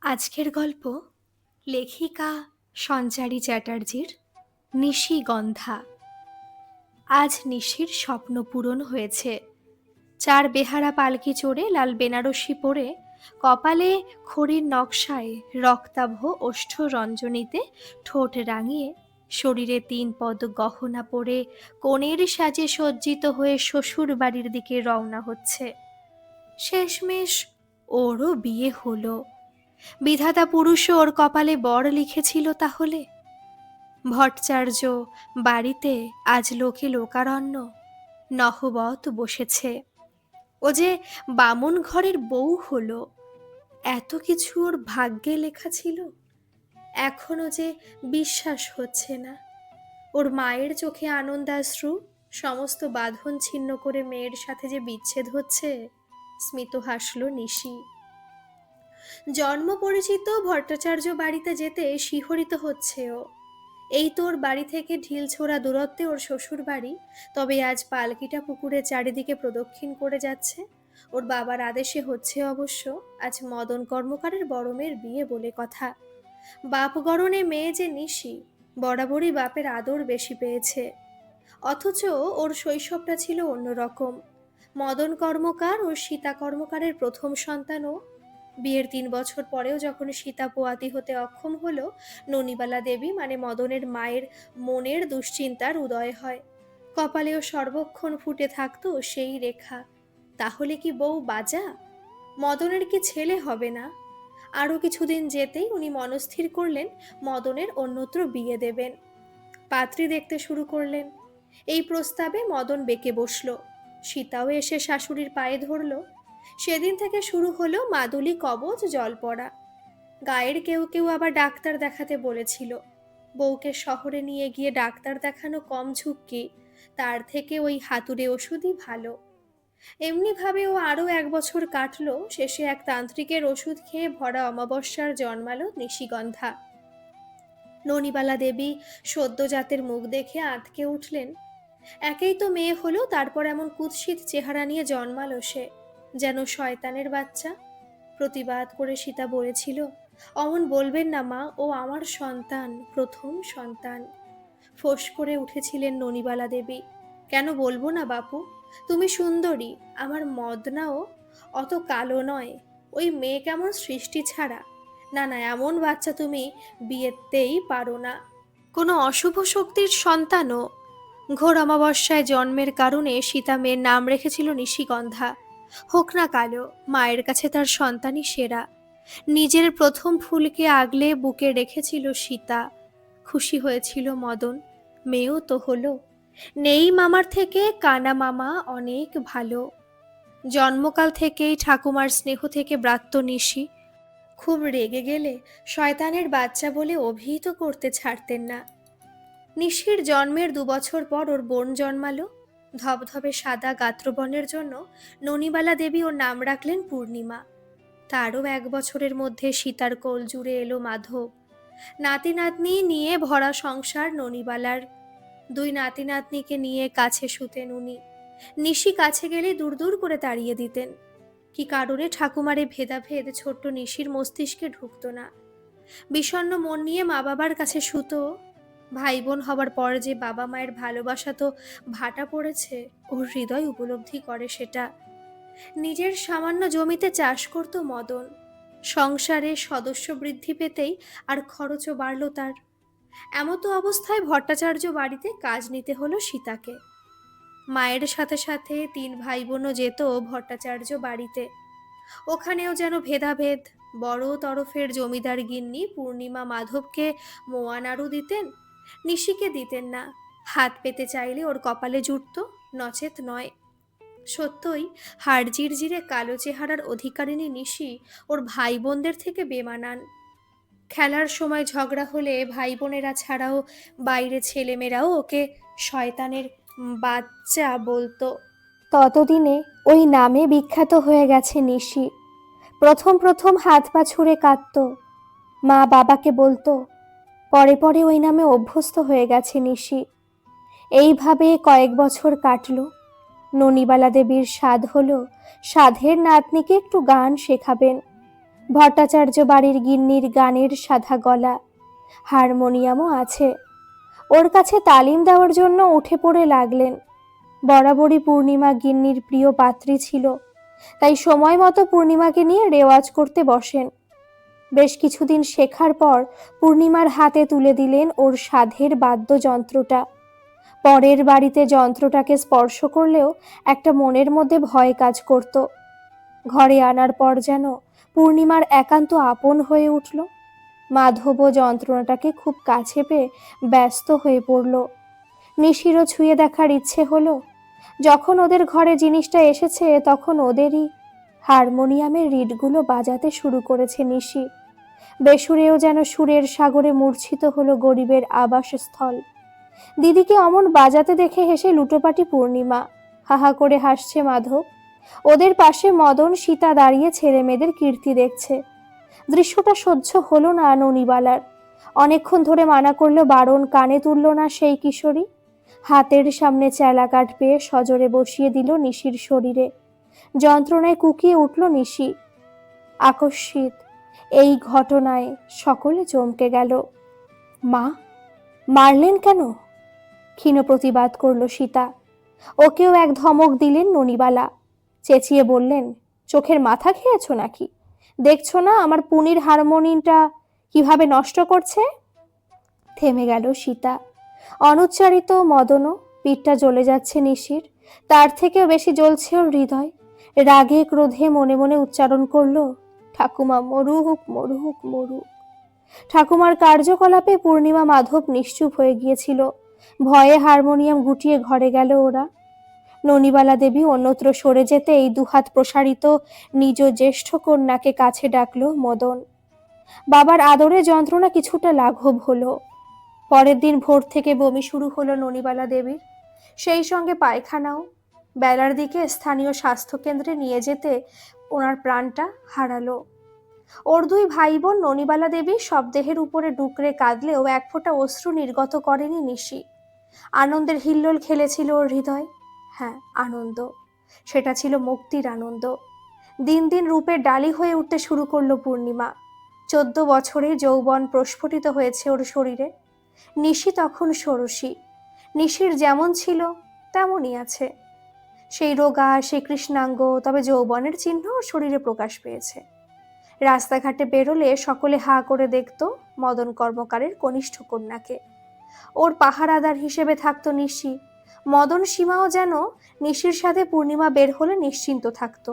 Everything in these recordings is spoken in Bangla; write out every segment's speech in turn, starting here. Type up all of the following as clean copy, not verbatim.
আজকের গল্প লেখিকা সঞ্চারী চ্যাটার্জির নিশিগন্ধা। আজ নিশির স্বপ্ন পূরণ হয়েছে। 4 বেহারা পালকি চড়ে লাল বেনারসি পরে, কপালে খড়ির নকশায় রক্তাভ ওষ্ঠ রঞ্জনীতে ঠোঁট রাঙিয়ে, শরীরে 3 পদ গহনা পরে কনের সাজে সজ্জিত হয়ে শ্বশুর বাড়ির দিকে রওনা হচ্ছে। শেষমেশ ওরও বিয়ে হলো। বিধাতা পুরুষও ওর কপালে বর লিখেছিল তাহলে। ভট্টাচার্য বাড়িতে আজ লোকে লোকারণ্য, নহবত বসেছে। ও যে বামুন ঘরের বউ হলো, এত কিছু ওর ভাগ্যে লেখা ছিল। এখনো যে বিশ্বাস হচ্ছে না। ওর মায়ের চোখে আনন্দাশ্রু, সমস্ত বাঁধন ছিন্ন করে মেয়ের সাথে যে বিচ্ছেদ হচ্ছে। স্মিত হাসল নিশি। জন্ম পরিচিত ভট্টাচার্য বাড়িতে যেতে শিহরিত হচ্ছে ও। এই তোর বাড়ি থেকে ঢিল ছোড়া দূরত্বে ওর শ্বশুর বাড়ি, তবে আজ পালকিটা পুকুরের চারিদিকে প্রদক্ষিণ করে যাচ্ছে। ওর বাবার আদেশে হচ্ছে অবশ্য। আজ মদন কর্মকারের বড় মেয়ের বিয়ে বলে কথা। বাপ গড়নে মেয়ে যে নিশি, বরাবরই বাপের আদর বেশি পেয়েছে। অথচ ওর শৈশবটা ছিল অন্যরকম। মদন কর্মকার ও সীতা কর্মকারের প্রথম সন্তানও। বিয়ের 3 বছর পরেও যখন সীতা পোয়াতি হতে অক্ষম হলো, ননিবালা দেবী মানে মদনের মায়ের মনের দুশ্চিন্তার উদয় হয়। কপালেও সর্বক্ষণ ফুটে থাকতো সেই রেখা। তাহলে কি বউ বাজা? মদনের কি ছেলে হবে না? আরও কিছুদিন যেতেই উনি মনস্থির করলেন মদনের অন্যত্র বিয়ে দেবেন। পাত্রী দেখতে শুরু করলেন। এই প্রস্তাবে মদন বেঁকে বসল। সীতাও এসে শাশুড়ির পায়ে ধরল। সেদিন থেকে শুরু হলো মাদুলি কবচ জল পড়া। গায়ের কেউ কেউ আবার ডাক্তার দেখাতে বলেছিল। বউকে শহরে নিয়ে গিয়ে ডাক্তার দেখানো কম ঝুঁকি, তার থেকে ওই হাতুড়ে ওষুধই ভালো। এমনিভাবে ও আরও 1 বছর কাটলো। শেষে এক তান্ত্রিকের ওষুধ খেয়ে ভরা অমাবস্যার জন্মালো নিশিগন্ধা। ননিবালা দেবী সদ্যজাতের মুখ দেখে আঁতকে উঠলেন। একেই তো মেয়ে হলো, তারপর এমন কুৎসিত চেহারা নিয়ে জন্মালো সে, যেন শয়তানের বাচ্চা। প্রতিবাদ করে সীতা বলেছিল, অমন বলবেন না মা, ও আমার সন্তান, প্রথম সন্তান। ফোঁস করে উঠেছিলেন ননিবালা দেবী, কেন বলবো না বাপু, তুমি সুন্দরী, আমার মদনাও অত কালো নয়। ওই মেয়ে কেমন সৃষ্টি ছাড়া। না না, এমন বাচ্চা তুমি বিয়েতেই পারো না। কোনো অশুভ শক্তির সন্তানও। ঘোর অমাবস্যায় জন্মের কারণে সীতা মেয়ের নাম রেখেছিল নিশিগন্ধা। হোক না কালো, মায়ের কাছে তার সন্তানই সেরা। নিজের প্রথম ফুলকে আগলে বুকে রেখেছিল সীতা। খুশি হয়েছিল মদন, মেয়েও তো হলো। নেই মামার থেকে কানা মামা অনেক ভালো। জন্মকাল থেকেই ঠাকুমার স্নেহ থেকে ব্রাত্য নিশি। খুব রেগে গেলে শয়তানের বাচ্চা বলে অভিহিত করতে ছাড়তেন না। নিশির জন্মের 2 বছর পর ওর বোন জন্মালো। ধবধবে সাদা গাত্রবর্ণের জন্য ননিবালা দেবী ওর নাম রাখলেন পূর্ণিমা। তারও 1 বছরের মধ্যে সীতার কোল জুড়ে এলো মাধব। নাতি নাতনি নিয়ে ভরা সংসার ননিবালার। 2 নাতি নাতনিকে নিয়ে কাছে শুতেন উনি। নিশি কাছে গেলে দূর দূর করে তাড়িয়ে দিতেন। কি কারণে ঠাকুমারে ভেদাভেদ ছোট্ট নিশির মস্তিষ্কে ঢুকতো না। বিষণ্ণ মন নিয়ে মা বাবার কাছে শুতো। ভাই বোন হবার পর যে বাবা মায়ের ভালোবাসা তো ভাটা পড়েছে, ওর হৃদয় উপলব্ধি করে সেটা। নিজের সামান্য জমিতে চাষ করত মদন। সংসারে সদস্য বৃদ্ধি পেতেই আর খরচও বাড়ল তার। এমতো অবস্থায় ভট্টাচার্য বাড়িতে কাজ নিতে হলো সীতাকে। মায়ের সাথে সাথে 3 ভাই বোনও যেত ভট্টাচার্য বাড়িতে। ওখানেও যেন ভেদাভেদ। বড় তরফের জমিদার গিন্নি পূর্ণিমা মাধবকে মোয়া নাড়ু দিতেন, নিশিকে দিতেন না। হাত পেতে চাইলে ওর কপালে জুটত, নচেত নয়। সত্যই হাড় জিরজিরে কালো চেহারার অধিকারিণী নিশি ওর ভাই বোনদের থেকে বেমানান। খেলার সময় ঝগড়া হলে ভাই বোনেরা ছাড়াও বাইরে ছেলেমেয়েরাও ওকে শয়তানের বাচ্চা বলতো। ততদিনে ওই নামে বিখ্যাত হয়ে গেছে নিশি। প্রথম প্রথম হাত পা ছুঁড়ে কাঁদত, মা বাবাকে বলতো। পরে পরে ওই নামে অভ্যস্ত হয়ে গেছে নিশি। এইভাবে কয়েক বছর কাটলো। ননিবালা দেবীর সাধ হলো সাধের নাতনিকে একটু গান শেখাবেন। ভট্টাচার্য বাড়ির গিন্নির গানের সাধা গলা, হারমোনিয়ামও আছে। ওর কাছে তালিম দেওয়ার জন্য উঠে পড়ে লাগলেন। বরাবরই পূর্ণিমা গিন্নির প্রিয় পাত্রী ছিল, তাই সময় মতো পূর্ণিমাকে নিয়ে রেওয়াজ করতে বসেন। বেশ কিছুদিন শেখার পর পূর্ণিমার হাতে তুলে দিলেন ওর সাধের বাদ্যযন্ত্রটা। পরের বাড়িতে যন্ত্রটাকে স্পর্শ করলেও একটা মনের মধ্যে ভয় কাজ করত। ঘরে আনার পর যেন পূর্ণিমার একান্ত আপন হয়ে উঠল। মাধবও যন্ত্রণাটাকে খুব কাছে পেয়ে ব্যস্ত হয়ে পড়ল। নিশিরও ছুঁয়ে দেখার ইচ্ছে হলো। যখন ওদের ঘরে জিনিসটা এসেছে তখন ওদেরই হারমোনিয়ামের রিডগুলো বাজাতে শুরু করেছে নিশি। বেসুরেও যেন সুরের সাগরে মূর্ছিত হলো গরিবের আবাসস্থল। দিদিকে অমন বাজাতে দেখে হেসে লুটোপাটি পূর্ণিমা। হাহা করে হাসছে মাধব। ওদের পাশে মদন সীতা দাঁড়িয়ে ছেলে মেয়েদের কীর্তি দেখছে। দৃশ্যটা সহ্য হলো না ননিবালার। অনেকক্ষণ ধরে মানা করলো, বারণ কানে তুলল না সেই কিশোরী। হাতের সামনে চেলা কাঠ পেয়ে সজোরে বসিয়ে দিল নিশির শরীরে। যন্ত্রণায় কুকিয়ে উঠল নিশি। আকস্মিক এই ঘটনায় সকলে চমকে গেল। মা, মারলেন কেন? ক্ষীণ প্রতিবাদ করল সীতা। ওকেও এক ধমক দিলেন ননিবালা। চেঁচিয়ে বললেন, চোখের মাথা খেয়েছ নাকি? দেখছো না আমার পুনির হারমোনিয়ামটা কিভাবে নষ্ট করছে? থেমে গেল সীতা। অনুচ্চারিত মদনও। পিঠটা জ্বলে যাচ্ছে নিশির। তার থেকেও বেশি জ্বলছে ওর হৃদয়। রাগে ক্রোধে মনে মনে উচ্চারণ করল, ঠাকুমা মরুক মরুক মরুক। ঠাকুমার কার্যকলাপে পূর্ণিমা মাধব নিশ্চুপ হয়ে গিয়েছিল। ভয়ে হারমোনিয়াম গুটিয়ে ঘরে গেল ওরা। ননিবালা দেবী অন্যত্র সরে যেতে এই দুহাত প্রসারিত নিজ জ্যেষ্ঠ কন্যাকে কাছে ডাকল মদন। বাবার আদরে যন্ত্রণা কিছুটা লাঘব হলো। পরের দিন ভোর থেকে বমি শুরু হলো ননিবালা দেবীর, সেই সঙ্গে পায়খানাও। বেলার দিকে স্থানীয় স্বাস্থ্যকেন্দ্রে নিয়ে যেতে ওনার প্রাণটা হারালো। ওর দুই ভাই বোন ননিবালা দেবী সব দেহের উপরে ডুকরে কাঁদলেও এক ফোঁটা অশ্রু নির্গত করেনি নিশি। আনন্দের হিল্লোল খেলেছিল ওর হৃদয়। হ্যাঁ, আনন্দ। সেটা ছিল মুক্তির আনন্দ। দিন দিন রূপের ডালি হয়ে উঠতে শুরু করলো পূর্ণিমা। 14 বছরে যৌবন প্রস্ফুটিত হয়েছে ওর শরীরে। নিশি তখন ষোড়শী। নিশির যেমন ছিল তেমনই আছে। সেই রোগা, সেই কৃষ্ণাঙ্গ, তবে যৌবনের চিহ্ন ওর শরীরে প্রকাশ পেয়েছে। রাস্তাঘাটে বেরোলে সকলে হা করে দেখত মদন কর্মকারের কনিষ্ঠ কন্যাকে। ওর পাহারাদার হিসেবে থাকতো নিশি। মদন সীমাও যেন নিশির সাথে পূর্ণিমা বের হলে নিশ্চিন্ত থাকতো।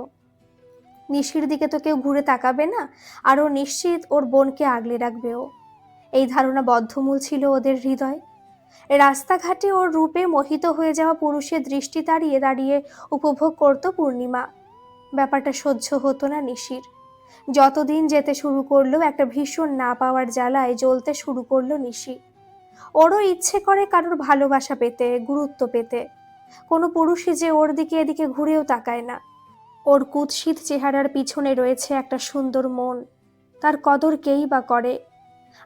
নিশির দিকে তো কেউ ঘুরে তাকাবে না, আর ও নিশ্চিত ওর বোনকে আগলে রাখবে ও। এই ধারণা বদ্ধমূল ছিল ওদের হৃদয়। রাস্তাঘাটে ওর রূপে মোহিত হয়ে যাওয়া পুরুষের দৃষ্টি দাঁড়িয়ে দাঁড়িয়ে উপভোগ করত পূর্ণিমা। ব্যাপারটা সহ্য হতো না নিশির। যতদিন যেতে শুরু করলো একটা ভীষণ না পাওয়ার জ্বালায় জ্বলতে শুরু করলো নিশি। ওরও ইচ্ছে করে কারোর ভালোবাসা পেতে, গুরুত্ব পেতে। কোনো পুরুষই যে ওর দিকে এদিকে ঘুরেও তাকায় না। ওর কুৎসিত চেহারার পিছনে রয়েছে একটা সুন্দর মন, তার কদর কেই বা করে।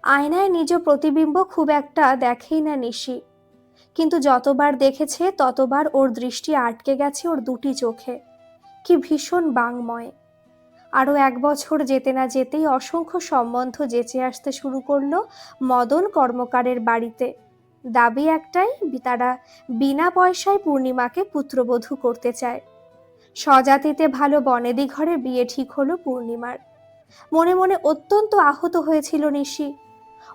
আয়নায় নিজ প্রতিবিম্ব খুব একটা দেখেই না নিশি, কিন্তু যতবার দেখেছে ততবার ওর দৃষ্টি আটকে গেছে ওর দুটি চোখে। কি ভীষণ বাংময়। আরো 1 বছর যেতে না যেতেই অসংখ্য সম্বন্ধ যেচে আসতে শুরু করলো মদন কর্মকারের বাড়িতে। দাবি একটাই, তারা বিনা পয়সায় পূর্ণিমাকে পুত্রবধূ করতে চায়। স্বজাতিতে ভালো বনেদি ঘরে বিয়ে ঠিক হলো পূর্ণিমার। মনে মনে অত্যন্ত আহত হয়েছিল নিশি।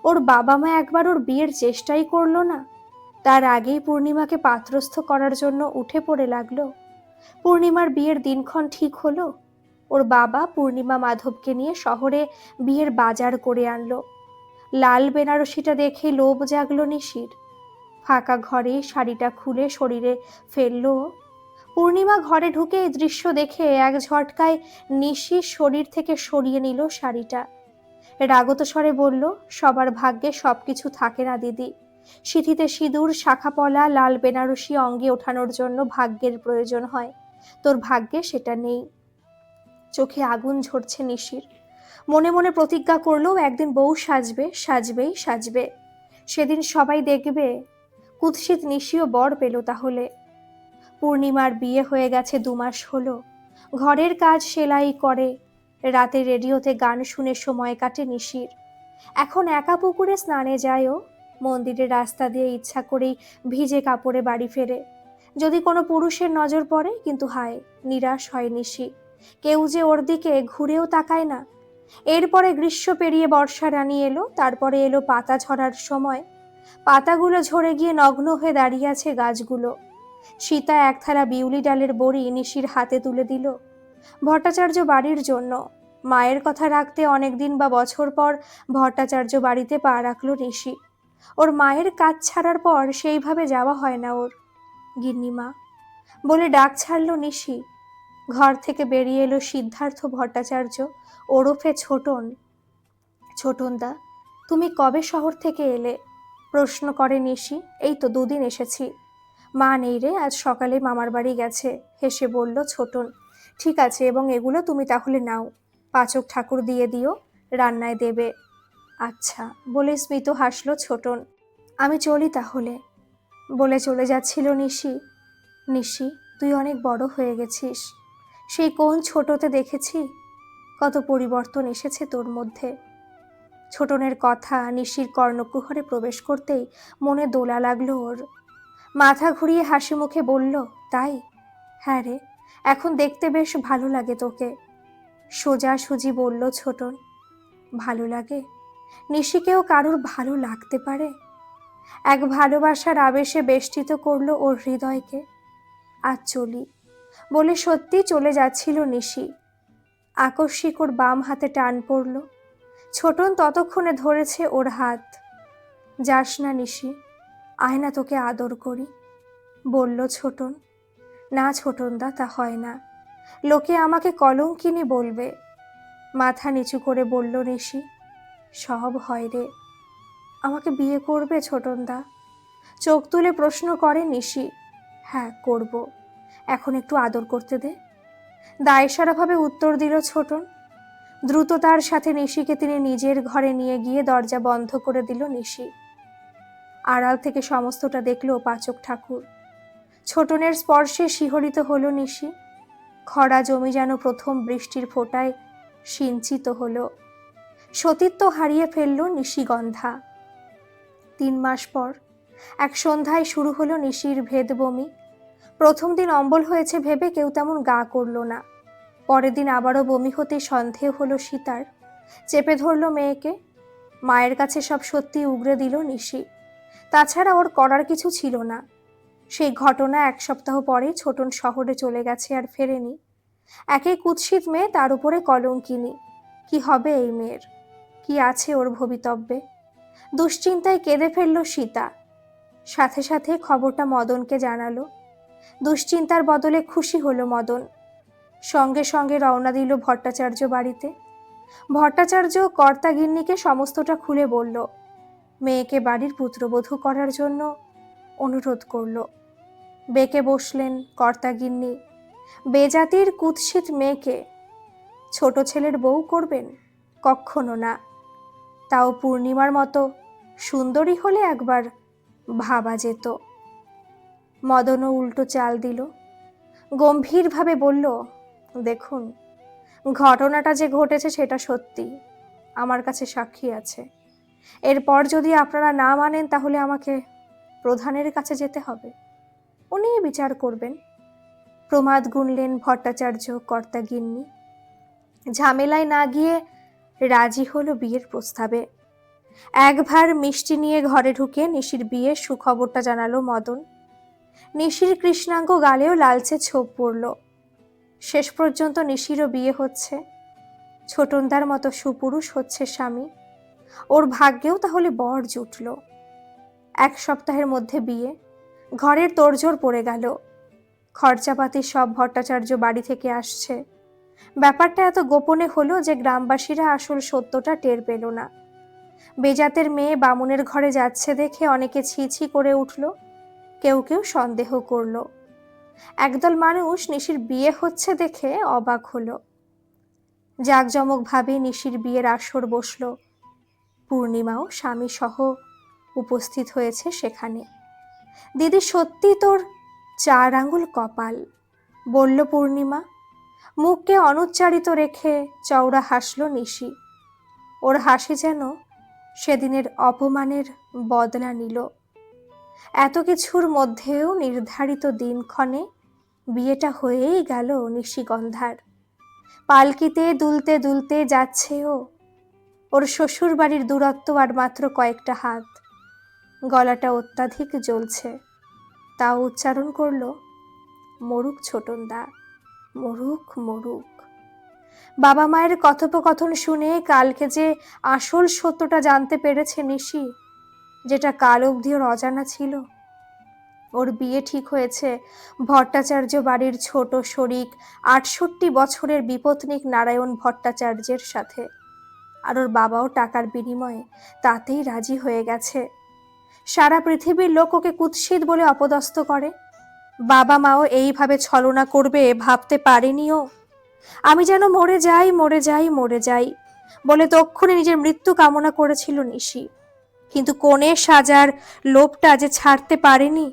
ওর বাবা মা একবার ওর বিয়ের চেষ্টাই করলো না। তার আগেই পূর্ণিমাকে পাত্রস্থ করার জন্য উঠে পড়ে লাগলো। পূর্ণিমার বিয়ের দিনক্ষণ ঠিক হলো। ওর বাবা পূর্ণিমা মাধবকে নিয়ে শহরে বিয়ের বাজার করে আনলো। লাল বেনারসিটা দেখে লোভ জাগলো নিশির। ফাঁকা ঘরে শাড়িটা খুলে শরীরে ফেললো। পূর্ণিমা ঘরে ঢুকে এই দৃশ্য দেখে এক ঝটকায় নিশির শরীর থেকে সরিয়ে নিল শাড়িটা। রাগত স্বরে বলল, সবার ভাগ্যে সবকিছু থাকে না দিদি। সিঁথিতে সিঁদুর, শাখা পলা, লাল বেনারসি অঙ্গে ওঠানোর জন্য ভাগ্যের প্রয়োজন হয়। তোর ভাগ্যে সেটা নেই। চোখে আগুন ঝরছে নিশির। মনে মনে প্রতিজ্ঞা করলো একদিন বউ সাজবে, সাজবেই সাজবে। সেদিন সবাই দেখবে। কুৎসিত নিশিও বর পেল তাহলে। পূর্ণিমার বিয়ে হয়ে গেছে 2 মাস হলো। ঘরের কাজ সেলাই করে, রাতে রেডিওতে গান শুনে সময় কাটে নিশির। এখন একা পুকুরে স্নানে যায়ও, মন্দিরের রাস্তা দিয়ে ইচ্ছা করেই ভিজে কাপড়ে বাড়ি ফেরে। যদি কোনো পুরুষের নজর পড়ে, কিন্তু হায়, নিরাশ হয় নিশি। কেউ যে ওর দিকে ঘুরেও তাকায় না। এরপরে গ্রীষ্ম পেরিয়ে বর্ষা রানী এলো, তারপরে এলো পাতা ঝরার সময়। পাতাগুলো ঝরে গিয়ে নগ্ন হয়ে দাঁড়িয়ে আছে গাছগুলো। সীতা এক থালা বিউলি ডালের বড়ি নিশির হাতে তুলে দিল। ভট্টাচার্য বাড়ির জন্য। মায়ের কথা রাখতে অনেকদিন বা বছর পর ভট্টাচার্য বাড়িতে পা রাখলো নিশি। ওর মায়ের কাজ ছাড়ার পর সেইভাবে যাওয়া হয় না ওর। গিন্নিমা বলে ডাক ছাড়লো নিশি। ঘর থেকে বেরিয়ে এলো সিদ্ধার্থ ভট্টাচার্য, ওরফে ছোটন। ছোটনদা, তুমি কবে শহর থেকে এলে? প্রশ্ন করে নিশি। এই তো 2 দিন এসেছি। মা নেই রে, আজ সকালে মামার বাড়ি গেছে, হেসে বলল ছোটন। ঠিক আছে, এবং এগুলো তুমি তাহলে নাও, পাচক ঠাকুর দিয়ে দিও, রান্নায় দেবে। আচ্ছা বলে স্মিত হাসলো ছোটন। আমি চলি তাহলে, বলে চলে যাচ্ছিল নিশি। নিশি, তুই অনেক বড় হয়ে গেছিস। সেই কোন ছোটতে দেখেছি, কত পরিবর্তন এসেছে তোর মধ্যে। ছোটনের কথা নিশির কর্ণকুহরে প্রবেশ করতেই মনে দোলা লাগলো ওর। মাথা ঘুরিয়ে হাসি মুখে বলল, তাই? হ্যাঁ রে, এখন দেখতে বেশ ভালো লাগে তোকে। সোজাসুজি বলল ছোটন। ভালো লাগে? নিশিকেও কারুর ভালো লাগতে পারে? এক ভালোবাসার আবেশে বেষ্টিত করলো ওর হৃদয়কে। আজ চলি, বলে সত্যি চলে যাচ্ছিল নিশি। আকস্মিক ওর বাম হাতে টান পড়ল। ছোটন ততক্ষণে ধরেছে ওর হাত। যাস না নিশি, আয় না, তোকে আদর করি, বলল ছোটন। না ছোটনদা, তা হয় না, লোকে আমাকে কলঙ্কিনী বলবে। মাথা নিচু করে বলল নিশি। সব হয় রে। আমাকে বিয়ে করবে ছোটনদা? চোখ তুলে প্রশ্ন করে নিশি। হ্যাঁ করব, এখন একটু আদর করতে দে, দায়সারাভাবে উত্তর দিল ছোটন। দ্রুততার সাথে নিশিকে তিনি নিজের ঘরে নিয়ে গিয়ে দরজা বন্ধ করে দিল নিশি। আড়াল থেকে সমস্তটা দেখলো পাচক ঠাকুর। ছোটনের স্পর্শে শিহরিত হলো নিশি। খরা জমি যেন প্রথম বৃষ্টির ফোঁটায় সিঞ্চিত হলো। সতীত্ব হারিয়ে ফেলল নিশিগন্ধা। 3 মাস পর এক সন্ধ্যায় শুরু হলো নিশির ভেদ বমি। প্রথম দিন অম্বল হয়েছে ভেবে কেউ তেমন গা করল না। পরের দিন আবারও বমি হতে সন্দেহ হলো সীতার। চেপে ধরল মেয়েকে। মায়ের কাছে সব সত্যি উগরে দিল নিশি। তাছাড়া ওর করার কিছু ছিল না। সেই ঘটনা 1 সপ্তাহ পরে ছোটন শহরে চলে গেছে, আর ফেরেনি। একে কুৎসিত মেয়ে, তার উপরে কলঙ্কিনী। কি হবে এই মেয়ের? কি আছে ওর ভবিতব্যে? দুশ্চিন্তায় কেঁদে ফেলল সীতা। সাথে সাথে খবরটা মদনকে জানালো। দুশ্চিন্তার বদলে খুশি হলো মদন। সঙ্গে সঙ্গে রওনা দিল ভট্টাচার্য বাড়িতে। ভট্টাচার্য কর্তাগিন্নিকে সমস্তটা খুলে বলল। মেয়েকে বাড়ির পুত্রবধূ করার জন্য অনুরোধ করল। বেঁকে বসলেন কর্তাগিন্নি। বেজাতির কুৎসিত মেয়েকে ছোট ছেলের বউ করবেন? কক্ষনো না। তাও পূর্ণিমার মতো সুন্দরী হলে একবার ভাবা যেত। মদনও উল্টো চাল দিল। গম্ভীরভাবে বলল, দেখুন, ঘটনাটা যে ঘটেছে সেটা সত্যি, আমার কাছে সাক্ষী আছে। এরপর যদি আপনারা না মানেন তাহলে আমাকে প্রধানের কাছে যেতে হবে, উনি বিচার করবেন। প্রমাদ গুনলেন ভট্টাচার্য কর্তাগিন্নি। ঝামেলায় না গিয়ে রাজি হলো বিয়ের প্রস্তাবে। এক ভার মিষ্টি নিয়ে ঘরে ঢুকে নিশির বিয়ের সুখবরটা জানালো মদন। নিশির কৃষ্ণাঙ্গ গালেও লালচে ছোপ পড়ল। শেষ পর্যন্ত নিশিরও বিয়ে হচ্ছে। ছোটনদার মতো সুপুরুষ হচ্ছে স্বামী। ওর ভাগ্যেও তাহলে বর জুটল। 1 সপ্তাহের মধ্যে বিয়ে। ঘরের তোড়জোড় পড়ে গেল। খরচাপাতি সব ভট্টাচার্য বাড়ি থেকে আসছে। ব্যাপারটা এত গোপনে হলো যে গ্রামবাসীরা আসল সত্যটা টের পেল না। বেজাতের মেয়ে বামুনের ঘরে যাচ্ছে দেখে অনেকে ছি ছি করে উঠল, কেউ কেউ সন্দেহ করল। একদল মানুষ নিশির বিয়ে হচ্ছে দেখে অবাক হলো। জাঁকজমকভাবে নিশির বিয়ের আসর বসল। পূর্ণিমাও স্বামী সহ উপস্থিত হয়েছে সেখানে। দিদি, সত্যি তোর 4 আঙ্গুল কপাল, বলল পূর্ণিমা। মুখকে অনুচ্চারিত রেখে চওড়া হাসল নিশি। ওর হাসি যেন সেদিনের অপমানের বদলা নিল। এত কিছুর মধ্যেও নির্ধারিত দিনক্ষণে বিয়েটা হয়েই গেল নিশিগন্ধার। পালকিতে দুলতে দুলতে যাচ্ছে ও। ওর শ্বশুর বাড়ির দূরত্ব আর মাত্র কয়েকটা হাত। গলাটা অত্যাধিক জ্বলছে, তাও উচ্চারণ করল, মরুক ছোটনদা, মরুক মরুক। বাবা মায়ের কথোপকথন শুনে কালকে যে আসল সত্যটা জানতে পেরেছে নিশি, যেটা কাল অবধি ওর অজানা ছিল। ওর বিয়ে ঠিক হয়েছে ভট্টাচার্য বাড়ির ছোট শরিক ৬৮ বছরের বিপত্নিক নারায়ণ ভট্টাচার্যের সাথে। আর ওর বাবাও টাকার বিনিময়ে তাতেই রাজি হয়ে গেছে। সারা পৃথিবীর লোক ওকে কুৎসিত বলে অপদস্থ করে। বাবা মাও এইভাবে ছলনা করবে ভাবতে পারেনিও। আমি যেন মরে যাই মরে যাই মরে যাই বলে তক্ষুনি নিজের মৃত্যু কামনা করেছিল নিশি। কিন্তু কনে সাজার লোভটা যে ছাড়তে পারেনি,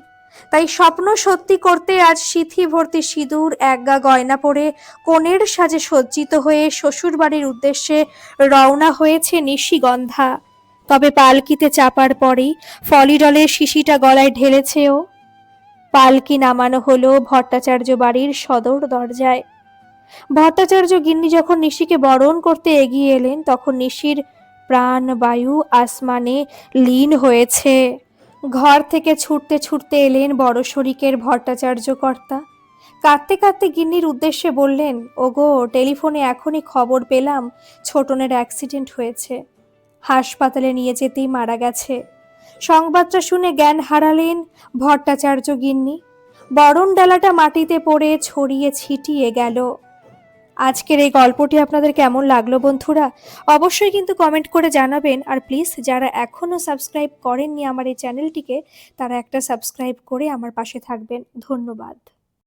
তাই স্বপ্ন সত্যি করতে আজ সিথি ভর্তি সিঁদুর একগা গয়না পরে কনের সাজে সজ্জিত হয়ে শ্বশুর বাড়ির উদ্দেশ্যে রওনা হয়েছে নিশিগন্ধা। তবে পালকিতে চাপার পরেই ফলিডলের শিশিটা গলায় ঢেলেছে ও। পালকি নামানো হলো ভট্টাচার্য বাড়ির সদর দরজায়। ভট্টাচার্য গিন্নি যখন নিশিকে বরণ করতে এগিয়ে এলেন, তখন নিশির প্রাণবায়ু আসমানে লীন হয়েছে। ঘর থেকে ছুটতে ছুটতে এলেন বড় শরিকের ভট্টাচার্য কর্তা। কাঁদতে কাঁদতে গিন্নির উদ্দেশ্যে বললেন, ওগো, টেলিফোনে এখনই খবর পেলাম ছোটনের অ্যাক্সিডেন্ট হয়েছে, হাসপাতালে নিয়ে যেতেই মারা গেছে। সংবাদটা শুনে জ্ঞান হারালেন ভট্টাচার্য গিন্নি। বরণ ডালাটা মাটিতে পড়ে ছড়িয়ে ছিটিয়ে গেল। আজকের এই গল্পটি আপনাদের কেমন লাগলো বন্ধুরা, অবশ্যই কিন্তু কমেন্ট করে জানাবেন। আর প্লিজ যারা এখনো সাবস্ক্রাইব করেননি আমার এই চ্যানেলটিকে, তারা একটা সাবস্ক্রাইব করে আমার পাশে থাকবেন। ধন্যবাদ।